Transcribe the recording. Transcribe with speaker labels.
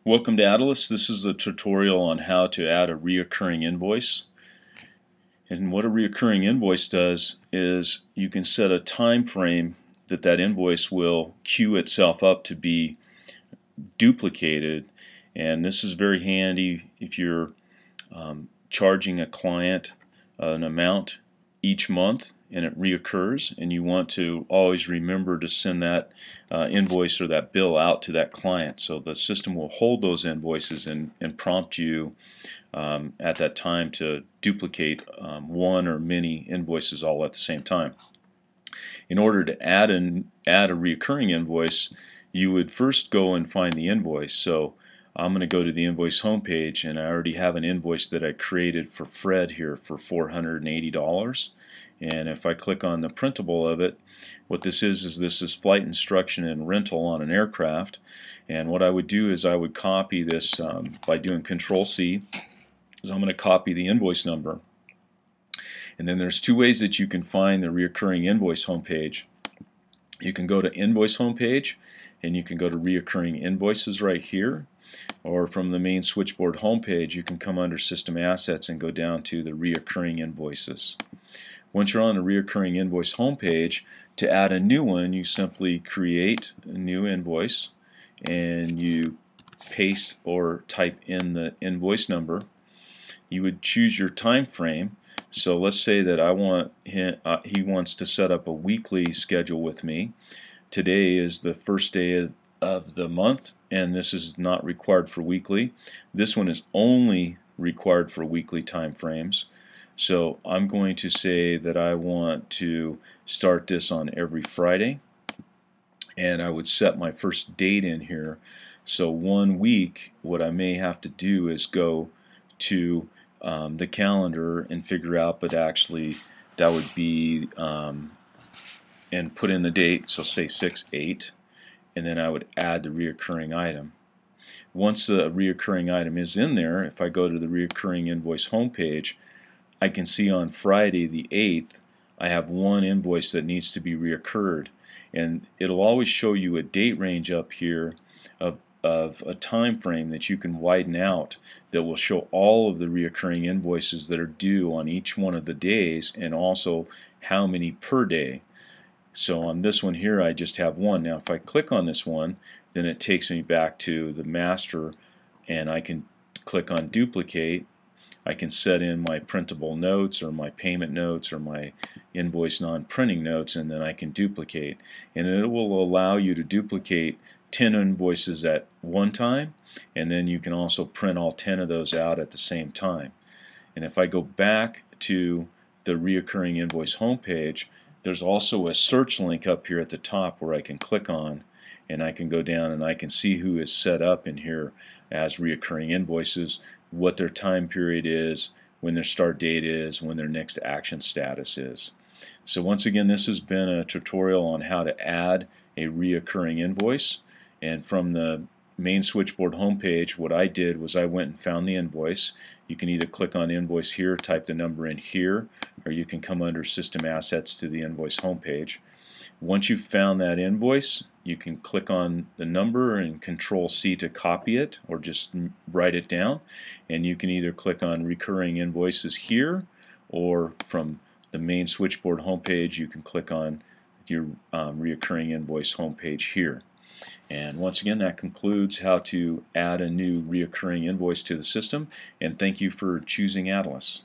Speaker 1: Welcome to adilas. This is a tutorial on how to add a reoccurring invoice. And what a reoccurring invoice does is you can set a time frame that invoice will queue itself up to be duplicated. And this is very handy if you're charging a client an amount each month and it reoccurs, and you want to always remember to send that invoice or that bill out to that client. So the system will hold those invoices and prompt you at that time to duplicate one or many invoices all at the same time. In order to add a recurring invoice, you would first go and find the invoice. So I'm going to go to the invoice homepage, and I already have an invoice that I created for Fred here for $480. And if I click on the printable of it, what this is flight instruction and rental on an aircraft. And what I would do is I would copy this by doing Control-C. So I'm going to copy the invoice number. And then there's two ways that you can find the reoccurring invoice homepage. You can go to Invoice homepage, and you can go to Reoccurring Invoices right here. Or from the main switchboard homepage, you can come under System Assets and go down to the Reoccurring Invoices. Once you're on the Reoccurring Invoice homepage, to add a new one, you simply create a new invoice and you paste or type in the invoice number. You would choose your time frame. So let's say that he wants to set up a weekly schedule with me. Today is the first day of the month, and this is not required for weekly. This one is only required for weekly time frames. So I'm going to say that I want to start this on every Friday, and I would set my first date in here. So 1 week, what I may have to do is go to the calendar and figure out, but actually that would be and put in the date, so say 6/8, and then I would add the reoccurring item. Once the reoccurring item is in there, if I go to the reoccurring invoice homepage, I can see on Friday the 8th I have one invoice that needs to be reoccurred, and it'll always show you a date range up here of a time frame that you can widen out that will show all of the reoccurring invoices that are due on each one of the days, and also how many per day. So on this one here I just have one. Now if I click on this one, then it takes me back to the master, and I can click on duplicate. I can set in my printable notes or my payment notes or my invoice non-printing notes, and then I can duplicate. And it will allow you to duplicate 10 invoices at one time, and then you can also print all 10 of those out at the same time. And if I go back to the reoccurring invoice homepage, there's also a search link up here at the top where I can click on, and I can go down and I can see who is set up in here as reoccurring invoices, what their time period is, when their start date is, when their next action status is. So once again, this has been a tutorial on how to add a reoccurring invoice. And from the main switchboard homepage, what I did was I went and found the invoice. You can either click on invoice here, type the number in here, or you can come under System Assets to the invoice homepage. Once you've found that invoice, you can click on the number and Control-C to copy it or just write it down, and you can either click on Recurring Invoices here, or from the main switchboard homepage you can click on your Reoccurring Invoice homepage here. And once again, that concludes how to add a new reoccurring invoice to the system, and thank you for choosing adilas.